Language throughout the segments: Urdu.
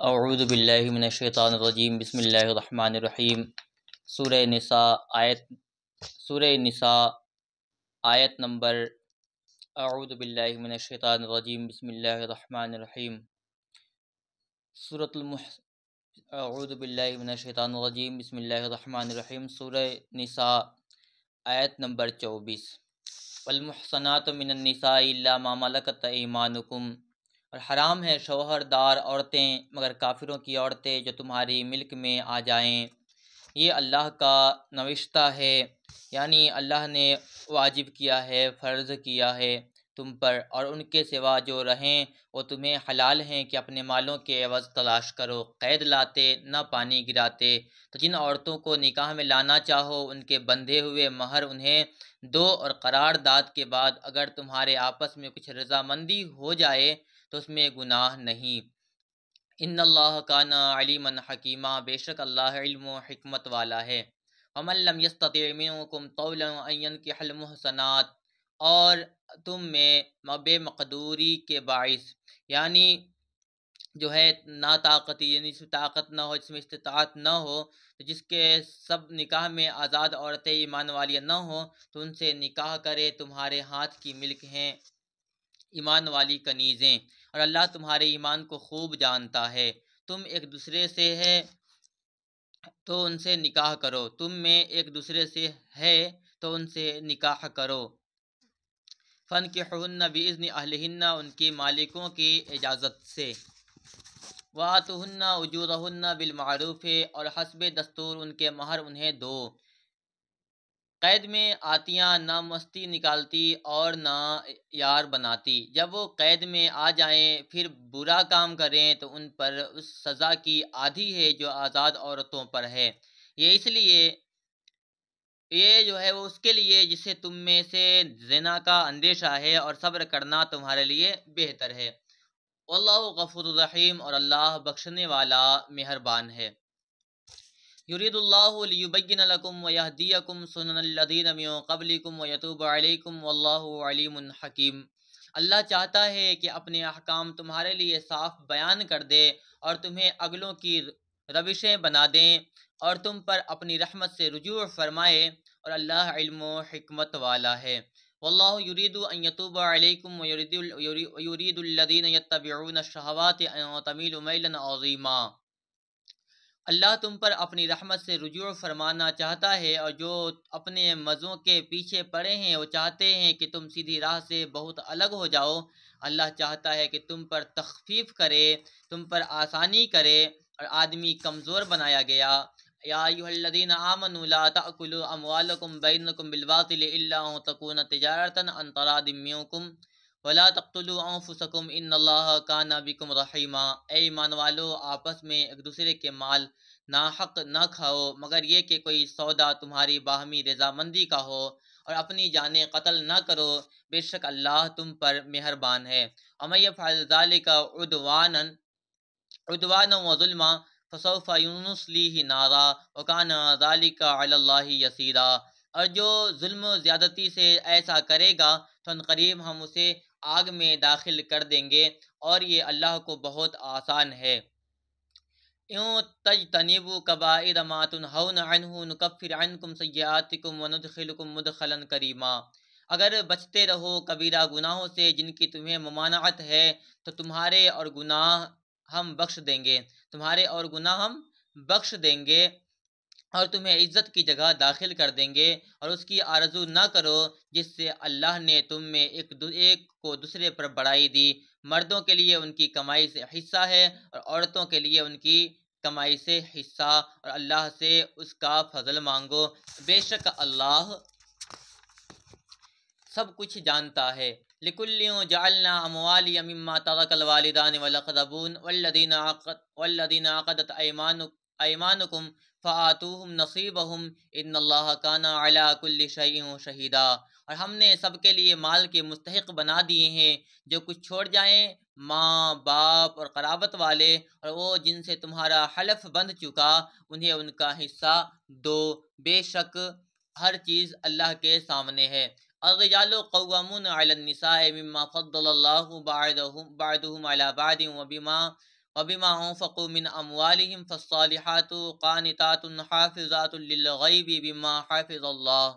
اعوذ باللہ من الشیطان الرجیم، بسم اللہ الرحمن الرحیم۔ سورہ نساء آیت نمبر اعوذ باللہ من الشیطان الرجیم، بسم اللہ الرحمن الرحیم۔ اعوذ باللہ من الشیطان الرجیم، بسم اللہ الرحمن الرحیم۔ سورہ نساء آیت نمبر 24۔ والمحصنات من النساء الا ما ملکت ایمانکم، اور حرام ہے شوہر دار عورتیں مگر کافروں کی عورتیں جو تمہاری ملک میں آ جائیں۔ یہ اللہ کا نوشتہ ہے، یعنی اللہ نے واجب کیا ہے، فرض کیا ہے تم پر، اور ان کے سوا جو رہیں وہ تمہیں حلال ہیں کہ اپنے مالوں کے عوض تلاش کرو، قید لاتے نہ پانی گراتے۔ تو جن عورتوں کو نکاح میں لانا چاہو ان کے بندھے ہوئے مہر انہیں دو، اور قرار داد کے بعد اگر تمہارے آپس میں کچھ رضامندی ہو جائے تو اس میں گناہ نہیں۔ ان اللہ کان علیما حکیما، بے شک اللہ علم و حکمت والا ہے۔ ومن لم یستطع منکم طولا ان ینکح المحصنات، اور تم میں بے مقدوری کے باعث، یعنی جو ہے ناطاقتی، یعنی جس میں طاقت نہ ہو، جس میں استطاعت نہ ہو، تو جس کے سب نکاح میں آزاد عورتیں ایمان والیاں نہ ہوں تو ان سے نکاح کرے۔ تمہارے ہاتھ کی ملک ہیں ایمان والی کنیزیں، اور اللہ تمہارے ایمان کو خوب جانتا ہے۔ تم ایک دوسرے سے ہے تو ان سے نکاح کرو، تم میں ایک دوسرے سے ہے تو ان سے نکاح کرو۔ فانکحوہن باذن اہلہن، ان کی مالکوں کی اجازت سے۔ وآتوہن اجورہن بالمعروف، اور حسب دستور ان کے مہر انہیں دو۔ قید میں آتیاں نہ مستی نکالتی اور نہ یار بناتی، جب وہ قید میں آ جائیں پھر برا کام کریں تو ان پر اس سزا کی آدھی ہے جو آزاد عورتوں پر ہے۔ یہ اس لیے، یہ جو ہے وہ اس کے لیے جسے تم میں سے زنا کا اندیشہ ہے، اور صبر کرنا تمہارے لیے بہتر ہے۔ واللہ غفور الرحیم، اور اللہ بخشنے والا مہربان ہے۔ یرید اللہ لیبین لکم ویہدیکم سنن الذین من قبلکم ویتوب علیکم واللہ علیم حکیم۔ اللہ چاہتا ہے کہ اپنے احکام تمہارے لیے صاف بیان کر دے اور تمہیں اگلوں کی روشیں بنا دیں، اور تم پر اپنی رحمت سے رجوع فرمائے، اور اللہ علم و حکمت والا ہے۔ واللہ یرید ان یتوب علیکم ویرید الذین یتبعون الشہوات ان تمیلوا میلا عظیما۔ اللہ تم پر اپنی رحمت سے رجوع فرمانا چاہتا ہے، اور جو اپنے مزوں کے پیچھے پڑے ہیں وہ چاہتے ہیں کہ تم سیدھی راہ سے بہت الگ ہو جاؤ۔ اللہ چاہتا ہے کہ تم پر تخفیف کرے، تم پر آسانی کرے، اور آدمی کمزور بنایا گیا۔ یا ایھا الذین آمنوا لا تأکلوا اموالکم بینکم بالباطل الا ان تکون تجارۃ عن تراض منکم ولا تقتلوا انفسکم ان اللہ کان بکم رحیما۔ اے ایمان والو، آپس میں ایک دوسرے کے مال ناحق نہ کھاؤ مگر یہ کہ کوئی سودا تمہاری باہمی رضامندی کا ہو، اور اپنی جانیں قتل نہ کرو، بے شک اللہ تم پر مہربان ہے۔ ومن یفعل ذلک عدوانا وظلما فسوف نصلیہ نارا وکان ذلک علی اللہ یسیرا، اور جو ظلم و زیادتی سے ایسا کرے گا تو ان قریب ہم اسے آگ میں داخل کر دیں گے، اور یہ اللہ کو بہت آسان ہے۔ اِن تجتنبوا کبائر ما تنہون عنہ نکفر عنکم سیئاتکم وندخلکم مدخلا کریما۔ اگر بچتے رہو کبیرہ گناہوں سے جن کی تمہیں ممانعت ہے تو تمہارے اور گناہ ہم بخش دیں گے، اور تمہیں عزت کی جگہ داخل کر دیں گے، اور اس کی آرزو نہ کرو جس سے اللہ نے تم میں ایک کو دوسرے پر بڑائی دی۔ مردوں کے لیے ان کی کمائی سے حصہ ہے اور عورتوں کے لیے ان کی کمائی سے حصہ، اور اللہ سے اس کا فضل مانگو، بے شک اللہ سب کچھ جانتا ہے۔ لِكُلٍّ جَعَلْنَا أَمْوَالِيَ مِمَّا تَرَكَ الْوَالِدَانِ وَالْأَقْرَبُونَ وَالَّذِينَ عَقَدَتْ أَيْمَانُكُمْ فَآتُوهُمْ نَصِيبَهُمْ إِنَّ اللَّهَ كَانَ عَلَىٰ كُلِّ شَيْءٍ شَهِيدًا۔ اور ہم نے سب کے لیے مال کے مستحق بنا دیے ہیں جو کچھ چھوڑ جائیں، ماں باپ اور قرابت والے، اور وہ جن سے تمہارا حلف بندھ چکا انہیں ان کا حصہ دو، بے شک ہر چیز اللہ کے سامنے ہے۔ الرجال قوامون علی النساء مما فضل اللہ بعضهم علی بعض وبما انفقوا من اموالهم فالصالحات قانتات حافظات للغیب بما حافظ اللہ۔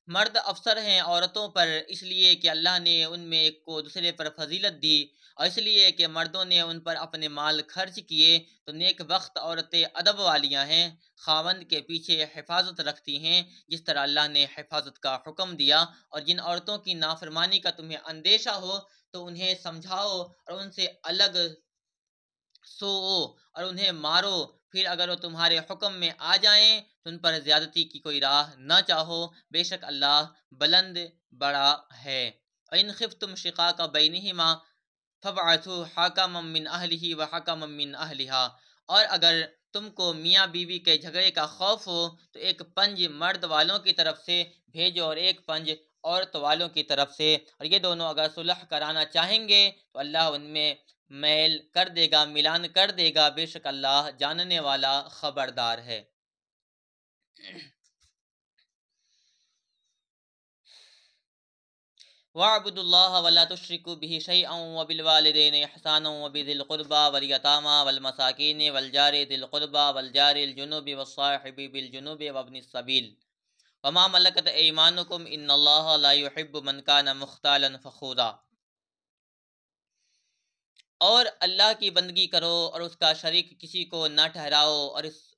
مرد افسر ہیں عورتوں پر اس لیے کہ اللہ نے ان میں ایک کو دوسرے پر فضیلت دی، اور اس لیے کہ مردوں نے ان پر اپنے مال خرچ کیے، تو نیک بخت عورتیں ادب والیاں ہیں، خاوند کے پیچھے حفاظت رکھتی ہیں جس طرح اللہ نے حفاظت کا حکم دیا۔ اور جن عورتوں کی نافرمانی کا تمہیں اندیشہ ہو تو انہیں سمجھاؤ اور ان سے الگ سو اور انہیں مارو، پھر اگر وہ تمہارے حکم میں آ جائیں تو ان پر زیادتی کی کوئی راہ نہ چاہو، بے شک اللہ بلند بڑا ہے۔ وَإِنْ خِفْتُمْ شِقَاقَ بَيْنِهِمَا فَابْعَثُوا حَكَمًا مِّنْ أَهْلِهِ وَحَكَمًا مِّنْ أَهْلِهَا، اور اگر تم کو میاں بیوی کے جھگڑے کا خوف ہو تو ایک پنج مرد والوں کی طرف سے بھیجو اور ایک پنج عورت والوں کی طرف سے، اور یہ دونوں اگر صلح کرانا چاہیں گے تو اللہ ان میں میل کر دے گا، ملان کر دے گا، بے شک اللہ جاننے والا خبردار ہے۔ وَاعْبُدُوا اللَّهَ وَلَا تُشْرِكُوا بِهِ شَيْئًا وَبِالْوَالِدَيْنِ إِحْسَانًا وَبِذِي الْقُرْبَى وَالْيَتَامَى وَالْمَسَاكِينِ وَالْجَارِ ذِي الْقُرْبَى وَالْجَارِ الْجُنُبِ وَالصَّاحِبِ بِالْجُنُبِ وَابْنِ السَّبِيلِ وَمَا مَلَكَتْ أَيْمَانُكُمْ إِنَّ اللَّهَ لَا يُحِبُّ مَنْ كَانَ مُخْتَالًا فَخُورًا۔ اور اللہ کی بندگی کرو اور اس کا شریک کسی کو نہ ٹھہراؤ،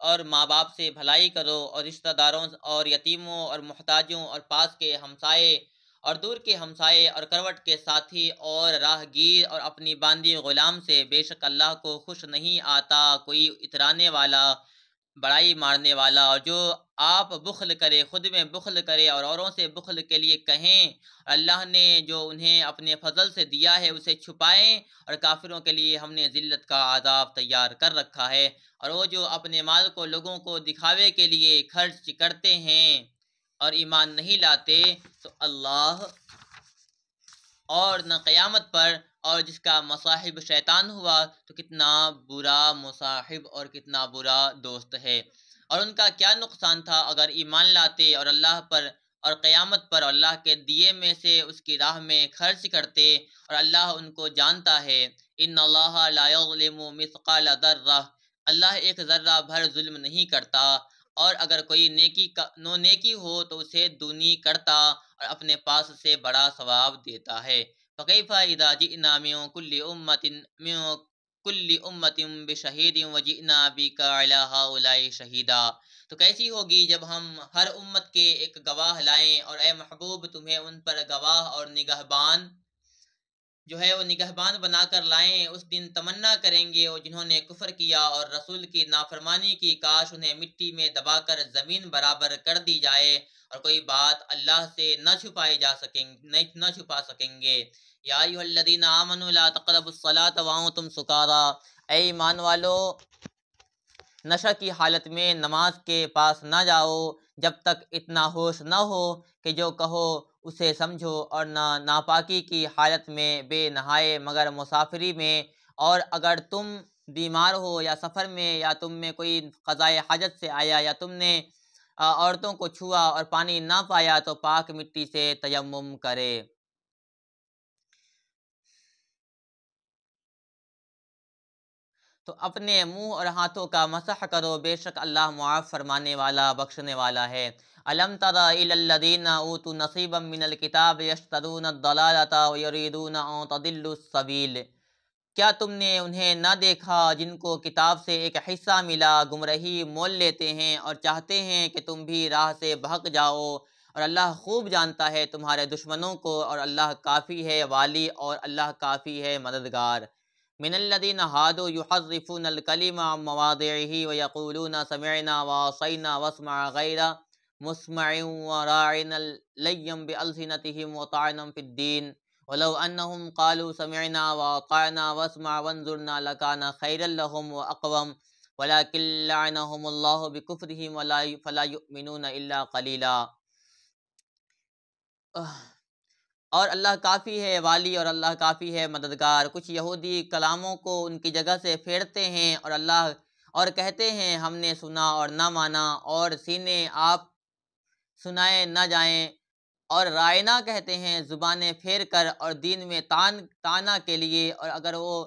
اور ماں باپ سے بھلائی کرو، اور رشتہ داروں اور یتیموں اور محتاجوں اور پاس کے ہمسائے اور دور کے ہمسائے اور کروٹ کے ساتھی اور راہ گیر اور اپنی باندھی غلام سے، بے شک اللہ کو خوش نہیں آتا کوئی اترانے والا، بڑائی مارنے والا، اور جو آپ بخل کرے خود میں بخل کرے اور اوروں سے بخل کے لیے کہیں، اللہ نے جو انہیں اپنے فضل سے دیا ہے اسے چھپائیں، اور کافروں کے لیے ہم نے ذلت کا عذاب تیار کر رکھا ہے۔ اور وہ جو اپنے مال کو لوگوں کو دکھاوے کے لیے خرچ کرتے ہیں اور ایمان نہیں لاتے تو اللہ اور نہ قیامت پر، اور جس کا مصاحب شیطان ہوا تو کتنا برا مصاحب اور کتنا برا دوست ہے، اور ان کا کیا نقصان تھا اگر ایمان لاتے اور اللہ پر اور قیامت پر اللہ کے دیے میں سے اس کی راہ میں خرچ کرتے، اور اللہ ان کو جانتا ہے۔ ان اللہ لا یظلم مثقال ذرہ، اللہ ایک ذرہ بھر ظلم نہیں کرتا، اور اگر کوئی نیکی ہو تو اسے دونی کرتا اور اپنے پاس سے بڑا ثواب دیتا ہے۔ فَكَيْفَ إِذَا جِئْنَا مِن كُلِّ أُمَّةٍ بِشَهِيدٍ وَجِئْنَا بِكَ عَلَىٰ هَٰؤُلَاءِ شَهِيدًا، تو کیسی ہوگی جب ہم ہر امت کے ایک گواہ لائیں، اور اے محبوب تمہیں ان پر گواہ اور نگہبان وہ نگہبان بنا کر لائیں۔ اس دن تمنا کریں گے وہ جنہوں نے کفر کیا اور رسول کی نافرمانی کی، کاش انہیں مٹی میں دبا کر زمین برابر کر دی جائے، اور کوئی بات اللہ سے نہ چھپا سکیں گے۔ یا ایھا الذین آمنوا لا تقربوا الصلاۃ وانتم سکارى، اے ایمان والو نشہ کی حالت میں نماز کے پاس نہ جاؤ جب تک اتنا ہوش نہ ہو کہ جو کہو اسے سمجھو، اور نہ ناپاکی کی حالت میں بے نہائے مگر مسافری میں، اور اگر تم بیمار ہو یا سفر میں یا تم میں کوئی قضائے حاجت سے آیا یا تم نے عورتوں کو چھوا اور پانی نہ پایا تو پاک مٹی سے تیمم کرے۔ تو اپنے منہ اور ہاتھوں کا مسح کرو، بے شک اللہ معاف فرمانے والا بخشنے والا ہے۔ الم تر الی الذین اوتوا نصیبا من الکتاب یشترون الضلالۃ ویریدون ان تضلوا السبیل، کیا تم نے انہیں نہ دیکھا جن کو کتاب سے ایک حصہ ملا، گمراہی مول لیتے ہیں اور چاہتے ہیں کہ تم بھی راہ سے بھگ جاؤ، اور اللہ خوب جانتا ہے تمہارے دشمنوں کو، اور اللہ کافی ہے والی اور اللہ کافی ہے مددگار۔ من الذین ہادوا یحرفون الکلم عن مواضعہ ویقولون سمعنا وعصینا واسمع غیر مسمع وراعنا لیا بألسنتہم وطعنا فی الدین ولو انہم قالوا سمعنا واطعنا واسمع وانظرنا لکان خیرا لہم واقوم ولکن لعنہم اللہ بکفرہم فلا یؤمنون الا قلیلا۔ اور اللہ کافی ہے والی اور اللہ کافی ہے مددگار۔ کچھ یہودی کلاموں کو ان کی جگہ سے پھیرتے ہیں اور کہتے ہیں ہم نے سنا اور نہ مانا، اور سینے آپ سنائے نہ جائیں، اور رائنا کہتے ہیں زبانیں پھیر کر اور دین میں طعنا کے لیے، اور اگر وہ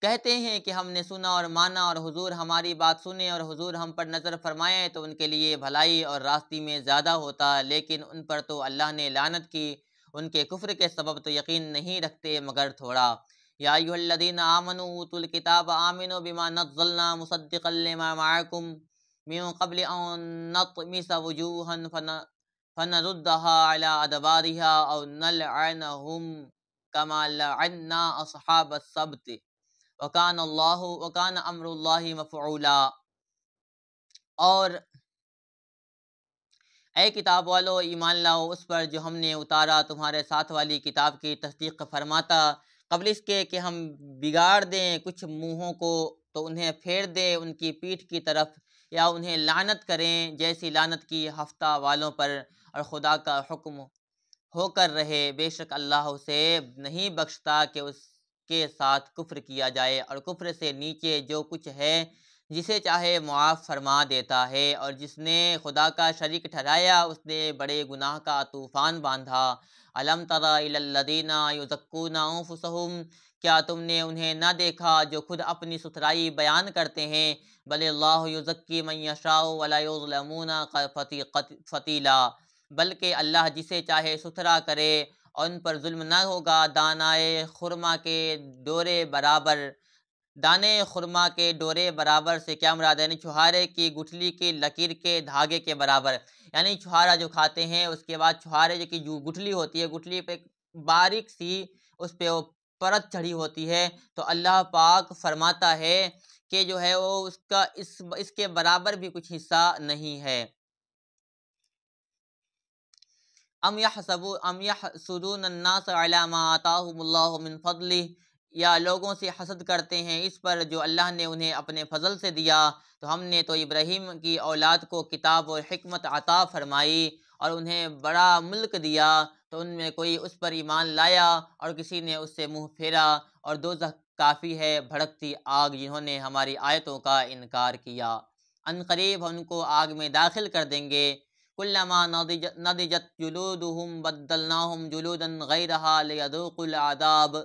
کہتے ہیں کہ ہم نے سنا اور مانا اور حضور ہماری بات سنے اور حضور ہم پر نظر فرمائے تو ان کے لیے بھلائی اور راستی میں زیادہ ہوتا، لیکن ان پر تو اللہ نے لعنت کی، ان کے کفر کے سبب تو یقین نہیں رکھتے مگر تھوڑا۔ یا ایھا الذین آمنوا اوتوا الکتاب آمنوا بما نزلنا مصدقا لما معکم من قبل ان نطمس وجوہا فنردها علی ادبارها او نلعنهم کما لعنا اصحاب السبت وکان امر اللہ مفعولا۔ اور اے کتاب والو ایمان لاؤ اس پر جو ہم نے اتارا تمہارے ساتھ والی کتاب کی تصدیق فرماتا، قبل اس کے کہ ہم بگاڑ دیں کچھ منہوں کو تو انہیں پھیر دیں ان کی پیٹھ کی طرف، یا انہیں لعنت کریں جیسی لعنت کی ہفتہ والوں پر، اور خدا کا حکم ہو کر رہے، بے شک اللہ اسے نہیں بخشتا کہ اس کے ساتھ کفر کیا جائے، اور کفر سے نیچے جو کچھ ہے جسے چاہے معاف فرما دیتا ہے، اور جس نے خدا کا شریک ٹھہرایا اس نے بڑے گناہ کا طوفان باندھا۔ الم تر الی الذین یزکون انفسہم، کیا تم نے انہیں نہ دیکھا جو خود اپنی ستھرائی بیان کرتے ہیں، بل اللہ یزکی من یشاء ولا یظلمون فتیلا، بلکہ اللہ جسے چاہے ستھرا کرے اور ان پر ظلم نہ ہوگا دانائے خرما کے ڈورے برابر۔ دانے خرما کے ڈورے برابر سے کیا مراد ہے؟ یعنی چھہارے کی گٹھلی کی لکیر کے دھاگے کے برابر، یعنی چھہارا جو کھاتے ہیں اس کے بعد چھہارے جو گٹھلی ہوتی ہے، گٹھلی پہ باریک سی اس پہ وہ پرت چڑھی ہوتی ہے، تو اللہ پاک فرماتا ہے کہ جو ہے وہ اس کا اس کے برابر بھی کچھ حصہ نہیں ہے۔ ام یحسدون الناس علی ما آتاہم اللہ من فضلہ، یا لوگوں سے حسد کرتے ہیں اس پر جو اللہ نے انہیں اپنے فضل سے دیا، تو ہم نے تو ابراہیم کی اولاد کو کتاب اور حکمت عطا فرمائی اور انہیں بڑا ملک دیا، تو ان میں کوئی اس پر ایمان لایا اور کسی نے اس سے منہ پھیرا، اور دوزخ کافی ہے بھڑکتی آگ جنہوں نے ہماری آیتوں کا انکار کیا، ان قریب ہم ان کو آگ میں داخل کر دیں گے۔ کلما نضجت جلودہم بدلناہم جلودا غیرہا لیذوقوا العذاب،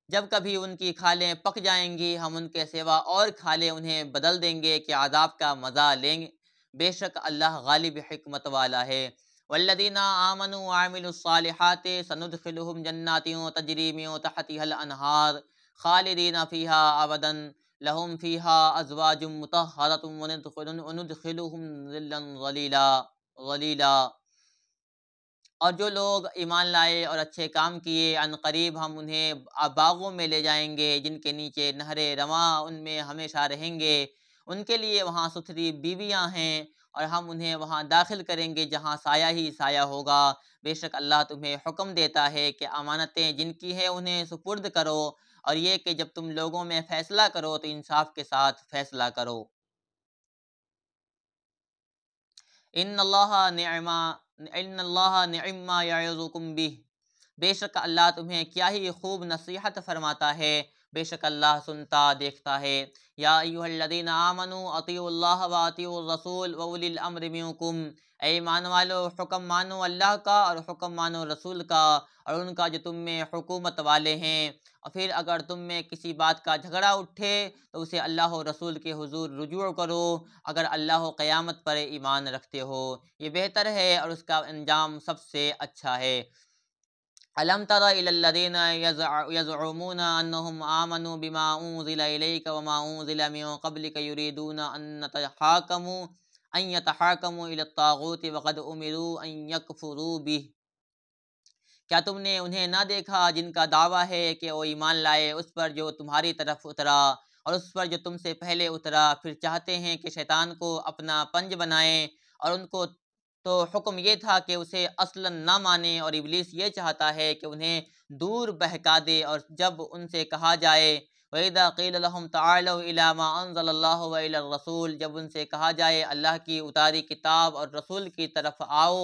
جب کبھی ان کی کھالیں پک جائیں گی ہم ان کے سوا اور کھالیں انہیں بدل دیں گے کہ عذاب کا مزہ لیں گے، بے شک اللہ غالب حکمت والا ہے۔ والذین آمنوا وعملوا الصالحات سندخلهم جنات تجری من تحتها الانہار خالدین فیہا ابدا لہم فیہا ازواج مطہرۃ وندخلهم ظلا ظلیلا۔ اور جو لوگ ایمان لائے اور اچھے کام کیے ان قریب ہم انہیں باغوں میں لے جائیں گے جن کے نیچے نہریں رواں، ان میں ہمیشہ رہیں گے، ان کے لیے وہاں ستھری بیویاں ہیں، اور ہم انہیں وہاں داخل کریں گے جہاں سایہ ہی سایہ ہوگا۔ بے شک اللہ تمہیں حکم دیتا ہے کہ امانتیں جن کی ہیں انہیں سپرد کرو، اور یہ کہ جب تم لوگوں میں فیصلہ کرو تو انصاف کے ساتھ فیصلہ کرو۔ ان اللہ نعم ما یعظکم بہ، بے شک اللہ تمہیں کیا ہی خوب نصیحت فرماتا ہے، بے شک اللہ سنتا دیکھتا ہے۔ یا ایھا الذین آمنوا اطیعوا اللہ واطیعوا الرسول واولی الامر منکم، اے ایمان والو حکم مانو اللہ کا اور حکم مانو رسول کا اور ان کا جو تم میں حکومت والے ہیں، اور پھر اگر تم میں کسی بات کا جھگڑا اٹھے تو اسے اللہ و رسول کے حضور رجوع کرو اگر اللہ و قیامت پر ایمان رکھتے ہو، یہ بہتر ہے اور اس کا انجام سب سے اچھا ہے۔ الم تر الی الذین یزعمون انہم آمنوا بما انزل الیک وما انزل من قبلک یریدون ان یتحاکموا الی الطاغوت وقد امروا ان یکفروا بہ، کیا تم نے انہیں نہ دیکھا جن کا دعویٰ ہے کہ وہ ایمان لائے اس پر جو تمہاری طرف اترا اور اس پر جو تم سے پہلے اترا، پھر چاہتے ہیں کہ شیطان کو اپنا پنج بنائیں، اور ان کو تو حکم یہ تھا کہ اسے اصلاً نہ مانیں، اور ابلیس یہ چاہتا ہے کہ انہیں دور بہکا دے، اور جب ان سے کہا جائے وَإِذَا قِيلَ لَهُمْ تَعَالَوْا إِلَىٰ مَا أَنزَلَ اللَّهُ وَإِلَى الرَّسُولِ، جب ان سے کہا جائے اللہ کی اتاری کتاب اور رسول کی طرف آؤ،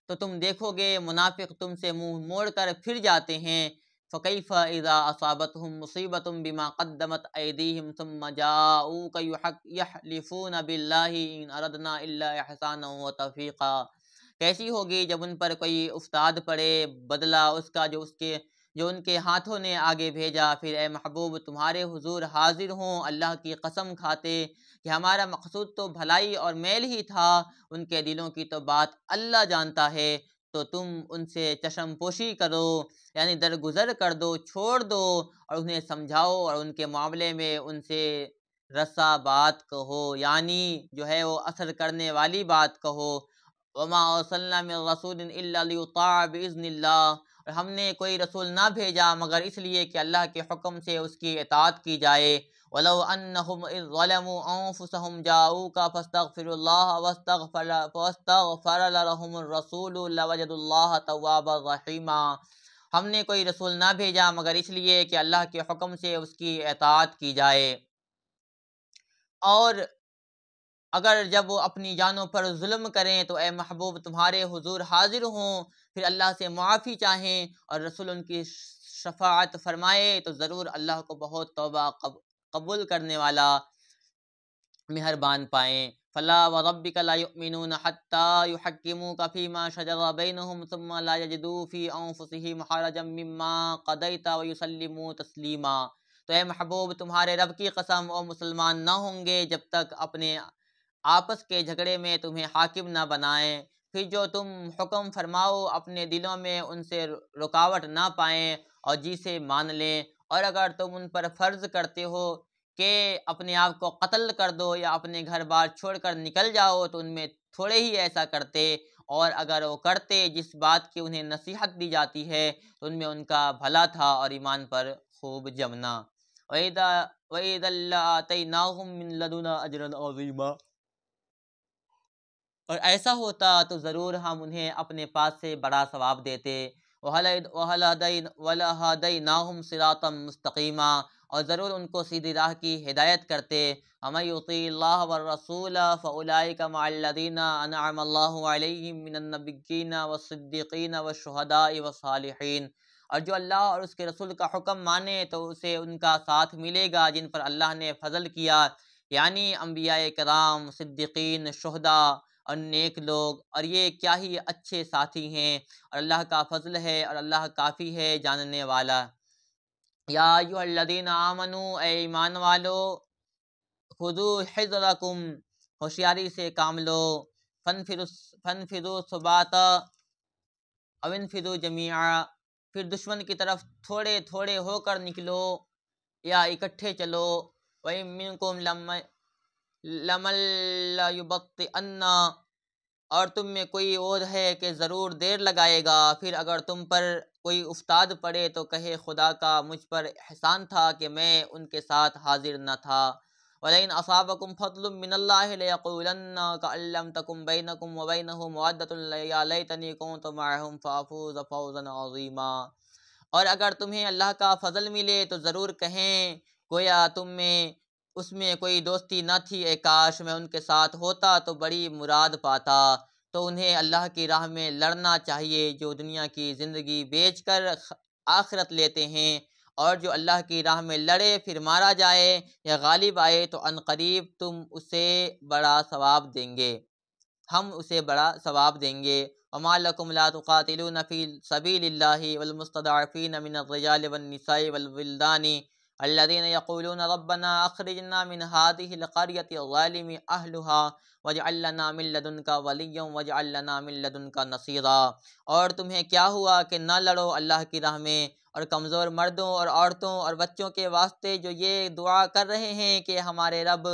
تو تم دیکھو گے منافق تم سے منہ موڑ کر پھر جاتے ہیں۔ فَكَيْفَ إِذَا أَصَابَتْهُم مُّصِيبَةٌ بِمَا قَدَّمَتْ أَيْدِيهِمْ ثُمَّ جَاءُوكَ يَحْلِفُونَ بِاللَّهِ إِنْ أَرَدْنَا إِلَّا إِحْسَانًا وَتَوْفِيقًا، کیسی ہوگی جب ان پر کوئی افتاد پڑے بدلہ اس کا جو اس کے جو ان کے ہاتھوں نے آگے بھیجا۔ پھر اے محبوب تمہارے حضور حاضر ہوں اللہ کی قسم کھاتے کہ ہمارا مقصود تو بھلائی اور میل ہی تھا، ان کے دلوں کی تو بات اللہ جانتا ہے، تو تم ان سے چشم پوشی کرو، یعنی درگزر کر دو، چھوڑ دو، اور انہیں سمجھاؤ اور ان کے معاملے میں ان سے رسا بات کہو، یعنی جو ہے وہ اثر کرنے والی بات کہو۔ وما ارسلنا من رسول الا لیطاع باذن اللہ، اور ہم نے کوئی رسول نہ بھیجا مگر اس لیے کہ اللہ کے حکم سے اس کی اطاعت کی جائے۔ وَلَوْ أَنَّهُمْ إِذ ظَلَمُوا أَنفُسَهُمْ جَاءُوكَ فَاسْتَغْفِرُوا اللَّهَ وَاسْتَغْفَرَ لَهُمُ الرَّسُولُ لَوَجَدُوا اللَّهَ تَوَّابًا رَحِيمًا، ہم نے کوئی رسول نہ بھیجا مگر اس لیے کہ اللہ کے حکم سے اس کی اطاعت کی جائے، اور اگر جب وہ اپنی جانوں پر ظلم کریں تو اے محبوب تمہارے حضور حاضر ہوں، پھر اللہ سے معافی چاہیں اور رسول ان کی شفاعت فرمائے تو ضرور اللہ کو بہت توبہ قبول کرنے والا مہربان پائیں۔ فلا وربک لا یؤمنون حتی یحکموک فیما شجر بینہم ثم لا یجدوا فی انفسہم حرجا مما قضیت ویسلموا تسلیما، تو اے محبوب تمہارے رب کی قسم وہ مسلمان نہ ہوں گے جب تک اپنے آپس کے جھگڑے میں تمہیں حاکم نہ بنائیں، پھر جو تم حکم فرماؤ اپنے دلوں میں ان سے رکاوٹ نہ پائیں اور جی سے مان لیں، اور اگر تم ان پر فرض کرتے ہو کہ اپنے آپ کو قتل کر دو یا اپنے گھر بار چھوڑ کر نکل جاؤ تو ان میں تھوڑے ہی ایسا کرتے، اور اگر وہ کرتے جس بات کی انہیں نصیحت دی جاتی ہے تو ان میں ان کا بھلا تھا اور ایمان پر خوب جمنا۔ وَإِذًا لَآتَيْنَاهُم مِّن لَّدُنَّا أَجْرًا عَظِيمًا، اور ایسا ہوتا تو ضرور ہم انہیں اپنے پاس سے بڑا ثواب دیتے۔ وَلَهَدَيْنَاهُمْ صِرَاطًا مُّسْتَقِيمًا، اور ضرور ان کو سیدھی راہ کی ہدایت کرتے۔ وَمَن يُطِیعِ اللَّهَ وَالرَّسُولَ فَأُولَٰئِکَ مَعَ الَّذِینَ أَنْعَمَ اللَّهُ عَلَیْہِم مِّنَ النَّبِیِّینَ وَالصِّدِّیقِینَ وَالشُّہَدَاءِ وَالصَّالِحِینَ، اور جو اللہ اور اس کے رسول کا حکم مانے تو اسے ان کا ساتھ ملے گا جن پر اللہ نے فضل کیا، یعنی انبیاء کرام، صدیقین، شہداء اور نیک لوگ، اور یہ کیا ہی اچھے ساتھی ہیں، اور اللہ کا فضل ہے اور اللہ کافی ہے جاننے والا۔ یا ایھا الذین آمنوا، اے ایمان والو، خذوا حذرکم، ہوشیاری سے کام لو، فانفروا ثباتا او انفروا جمیعا، پھر دشمن کی طرف تھوڑے تھوڑے ہو کر نکلو یا اکٹھے چلو۔ وَإِن مِّنکُم لَمَن لَّیُبَطِّئَنَّ، اور تم میں کوئی اور ہے کہ ضرور دیر لگائے گا، پھر اگر تم پر کوئی افتاد پڑے تو کہے خدا کا مجھ پر احسان تھا کہ میں ان کے ساتھ حاضر نہ تھا۔ وَلَئِنْ أَصَابَكُمْ فَضْلٌ مِّنَ اللَّهِ لَيَقُولَنَّ كَأَن لَّمْ تَكُن بَيْنَكُمْ وَبَيْنَهُ مَوَدَّةٌ يَا لَيْتَنِي كُنتُ مَعَهُمْ فَأَفُوزَ فَوْزًا عَظِيمًا، اور اگر تمہیں اللہ کا فضل ملے تو ضرور کہیں گویا تم میں اس میں کوئی دوستی نہ تھی، اے کاش میں ان کے ساتھ ہوتا تو بڑی مراد پاتا۔ تو انہیں اللہ کی راہ میں لڑنا چاہیے جو دنیا کی زندگی بیچ کر آخرت لیتے ہیں، اور جو اللہ کی راہ میں لڑے پھر مارا جائے یا غالب آئے تو عنقریب تم اسے بڑا ثواب دیں گے، ہم اسے بڑا ثواب دیں گے۔ وَمَا لَكُمْ لَا تُقَاتِلُونَ فِي سَبِيلِ اللَّهِ وَالْمُسْتَضْعَفِينَ مِنَ الرِّجَالِ وَالنِّسَاءِ وَالْوِلْدَانِ الَّذِينَ يَقُولُونَ رَبَّنَا أَخْرِجْنَا مِنْ هَٰذِهِ الْقَرْيَةِ الظَّالِمِ أَهْلُهَا وَاجْعَل لَّنَا مِن لَّدُنكَ وَلِيًّا وَاجْعَل لَّنَا مِن لَّدُنكَ نَصِيرًا، اور تمہیں کیا ہوا کہ نہ لڑو اللہ کی راہ میں، اور کمزور مردوں اور عورتوں اور بچوں کے واسطے جو یہ دعا کر رہے ہیں کہ ہمارے رب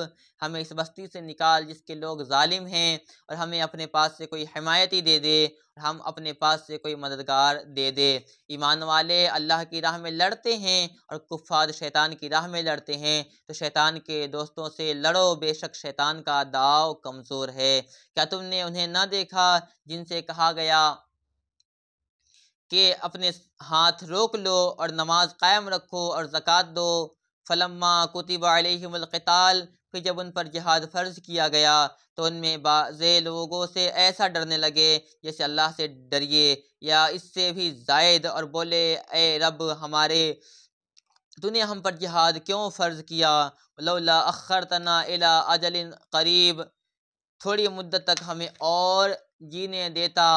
ہمیں اس بستی سے نکال جس کے لوگ ظالم ہیں، اور ہمیں اپنے پاس سے کوئی حمایتی دے دے، اور ہم اپنے پاس سے کوئی مددگار دے دے۔ ایمان والے اللہ کی راہ میں لڑتے ہیں اور کفار شیطان کی راہ میں لڑتے ہیں، تو شیطان کے دوستوں سے لڑو، بے شک شیطان کا داؤ کمزور ہے۔ کیا تم نے انہیں نہ دیکھا جن سے کہا گیا کہ اپنے ہاتھ روک لو اور نماز قائم رکھو اور زکوٰۃ دو؟ فلما کتب علیہم القتال، پھر جب ان پر جہاد فرض کیا گیا تو ان میں بعض لوگوں سے ایسا ڈرنے لگے جیسے اللہ سے ڈریے یا اس سے بھی زائد، اور بولے اے رب ہمارے، تو نے ہم پر جہاد کیوں فرض کیا؟ لولا اخرتنا الی اجل قریب، تھوڑی مدت تک ہمیں اور جینے دیتا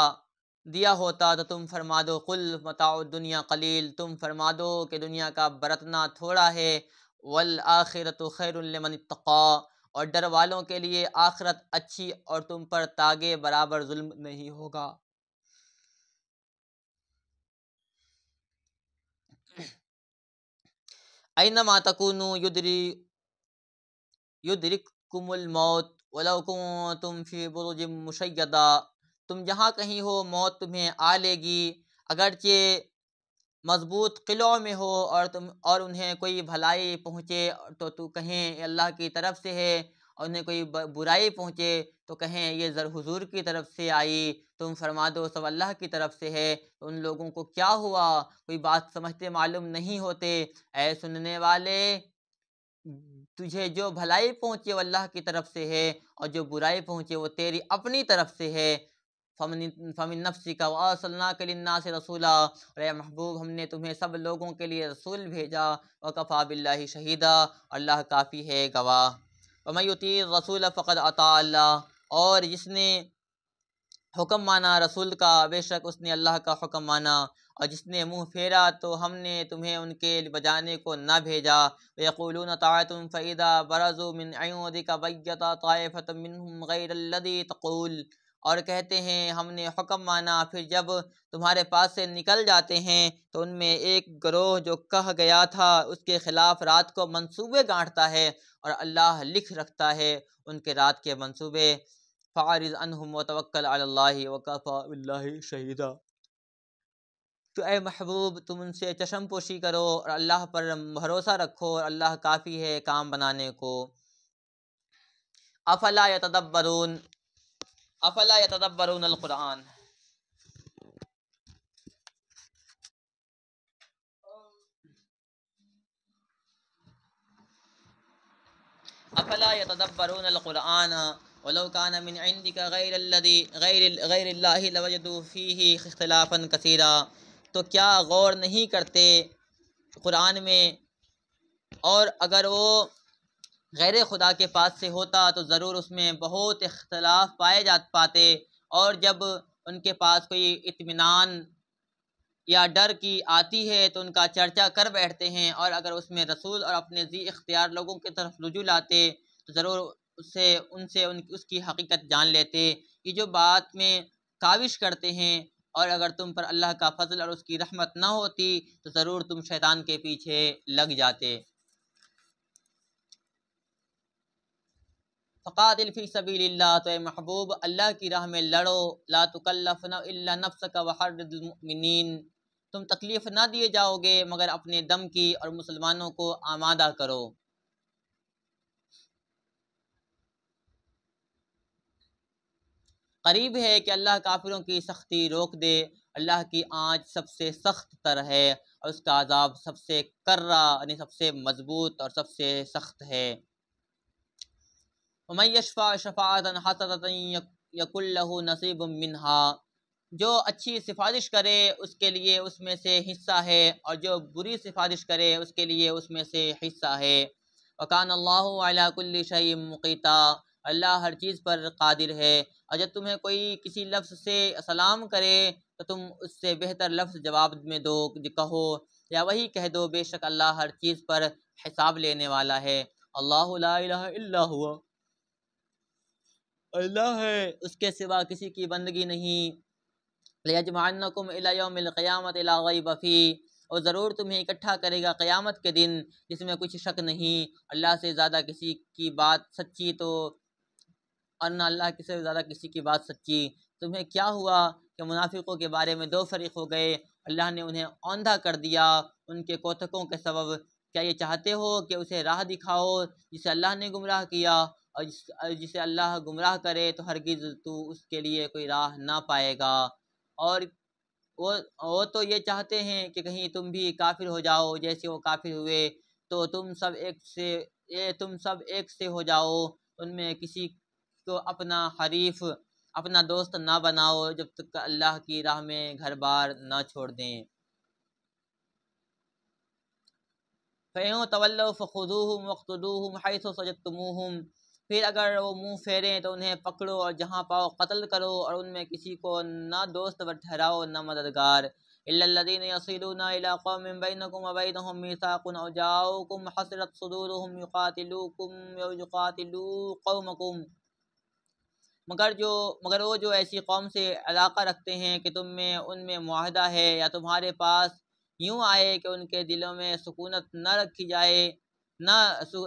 دیا ہوتا تو تم فرما دو قل متاع الدنیا قلیل، تم فرما دو کہ دنیا کا برتنا تھوڑا ہے، والآخرۃ خیر لمن اتقی، اور ڈر والوں کے لیے آخرت اچھی اور تم پر تاگے برابر ظلم نہیں ہوگا۔ اینما تکونوا یدرککم الموت ولو کنتم فی برج مشیدہ، تم جہاں کہیں ہو موت تمہیں آ لے گی، اگرچہ مضبوط قلعوں میں ہو، اور انہیں کوئی بھلائی پہنچے تو کہیں یہ اللہ کی طرف سے ہے، اور انہیں کوئی برائی پہنچے تو کہیں یہ حضور کی طرف سے آئی، تم فرما دو سب اللہ کی طرف سے ہے۔ تو ان لوگوں کو کیا ہوا، کوئی بات سمجھتے معلوم نہیں ہوتے؟ اے سننے والے، تجھے جو بھلائی پہنچے وہ اللہ کی طرف سے ہے، اور جو برائی پہنچے وہ تیری اپنی طرف سے ہے۔ فمن نفسک وارسلناک للناس رسولا، اور اے محبوب ہم نے تمہیں سب لوگوں کے لیے رسول بھیجا، وکفی باللہ شہیدا، اللہ کافی ہے گواہ۔ ومن یطیع الرسول فقد اطاع اللہ، اور جس نے حکم مانا رسول کا بے شک اس نے اللہ کا حکم مانا، اور جس نے منہ پھیرا تو ہم نے تمہیں ان کے بجانے کو نہ بھیجا۔ وَيَقُولُونَ طَاعَةٌ فَإِذَا بَرَزُوا مِنْ عِنْدِكَ بَيَّتَ طَائِفَةٌ مِّنْهُمْ غَيْرَ الَّذِي تَقُولُ، اور کہتے ہیں ہم نے حکم مانا، پھر جب تمہارے پاس سے نکل جاتے ہیں تو ان میں ایک گروہ جو کہہ گیا تھا اس کے خلاف رات کو منصوبے گانٹتا ہے، اور اللہ لکھ رکھتا ہے ان کے رات کے منصوبے۔ فَأَعْرِضْ عَنْهُمْ وَتَوَكَّلْ عَلَى اللَّهِ وَكَفَى بِاللَّهِ شَهِيدًا، تو اے محبوب تم ان سے چشم پوشی کرو اور اللہ پر بھروسہ رکھو، اور اللہ کافی ہے کام بنانے کو۔ افلا یتدبرون القرآن، افلا یتدبرون القرآن ولو كان من عندك غیر اللہ لوجدوا فیہ اختلافا کثیرا، تو کیا غور نہیں کرتے قرآن میں، اور اگر وہ غیر خدا کے پاس سے ہوتا تو ضرور اس میں بہت اختلاف پاتے، اور جب ان کے پاس کوئی اطمینان یا ڈر کی آتی ہے تو ان کا چرچا کر بیٹھتے ہیں، اور اگر اس میں رسول اور اپنے ذی اختیار لوگوں کی طرف رجوع لاتے تو ضرور اس کی حقیقت جان لیتے۔ یہ جو بات میں کاوش کرتے ہیں، اور اگر تم پر اللہ کا فضل اور اس کی رحمت نہ ہوتی تو ضرور تم شیطان کے پیچھے لگ جاتے۔ فقاتل فی سبیل اللہ، تو اے محبوب اللہ کی راہ میں لڑو، لا تکلف الا نفسک وحرض المؤمنین، تم تکلیف نہ دیے جاؤ گے مگر اپنے دم کی، اور مسلمانوں کو آمادہ کرو۔ قریب ہے کہ اللہ کافروں کی سختی روک دے، اللہ کی آنچ سب سے سخت تر ہے، اور اس کا عذاب سب سے کرا یعنی سب سے مضبوط اور سب سے سخت ہے۔ وَمَن يَشْفَعْ شَفَاعَةً حَسَنَةً يَكُن لَّهُ نَصِيبٌ مِّنْهَا، جو اچھی سفارش کرے اس کے لیے اس میں سے حصہ ہے، اور جو بری سفارش کرے اس کے لیے اس میں سے حصہ ہے۔ وَكَانَ اللَّهُ عَلَىٰ كُلِّ شَيْءٍ مُّقِيتًا، اللہ ہر چیز پر قادر ہے، اور جب تمہیں کوئی کسی لفظ سے سلام کرے تو تم اس سے بہتر لفظ جواب میں دو، کہو یا وہی کہہ دو، بے شک اللہ ہر چیز پر حساب لینے والا ہے۔ اللہ لا الہ الا ہوا، اللہ ہے اس کے سوا کسی کی بندگی نہیں۔ لَيَجْمَعَنَّكُمْ إِلَىٰ يَوْمِ الْقِيَامَةِ لَا رَيْبَ فِيهِ، اور ضرور تمہیں اکٹھا کرے گا قیامت کے دن جس میں کچھ شک نہیں۔ اللہ سے زیادہ کسی کی بات سچی تو، اور نہ اللہ سے زیادہ کسی کی بات سچی۔ تمہیں کیا ہوا کہ منافقوں کے بارے میں دو فریق ہو گئے، اللہ نے انہیں اوندھا کر دیا ان کے کوتکوں کے سبب۔ کیا یہ چاہتے ہو کہ اسے راہ دکھاؤ جسے اللہ نے گمراہ کیا، اور جسے اللہ گمراہ کرے تو ہرگز تو اس کے لیے کوئی راہ نہ پائے گا، اور وہ تو یہ چاہتے ہیں کہ کہیں تم بھی کافر ہو جاؤ جیسے وہ کافر ہوئے، تو تم سب ایک سے ہو جاؤ، ان میں کسی کو اپنا حریف اپنا دوست نہ بناؤ جب تک اللہ کی راہ میں گھر بار نہ چھوڑ دیں۔ فَإِن تَوَلَّوْا فَخُذُوهُمْ وَاقْتُلُوهُمْ حَيْثُ وَجَدتُّمُوهُمْ، پھر اگر وہ منہ پھیریں تو انہیں پکڑو اور جہاں پاؤ قتل کرو، اور ان میں کسی کو نہ دوست ٹھہراؤ نہ مددگار۔ الا الذين يصلون الى قوم بينكم وبينهم ميثاق او جاءوكم حسرت صدورهم يقاتلوكم او يقاتلوا قومكم، مگر وہ جو ایسی قوم سے علاقہ رکھتے ہیں کہ تم میں ان میں معاہدہ ہے، یا تمہارے پاس یوں آئے کہ ان کے دلوں میں سکونت نہ رکھی جائے، نہ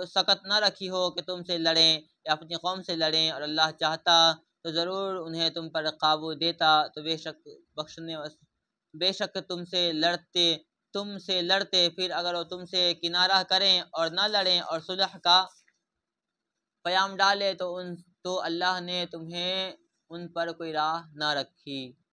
سکت نہ رکھی ہو کہ تم سے لڑیں یا اپنی قوم سے لڑیں، اور اللہ چاہتا تو ضرور انہیں تم پر قابو دیتا، تو بے شک تم سے لڑتے، پھر اگر وہ تم سے کنارہ کریں اور نہ لڑیں اور صلح کا پیام ڈالے تو اللہ نے تمہیں ان پر کوئی راہ نہ رکھی۔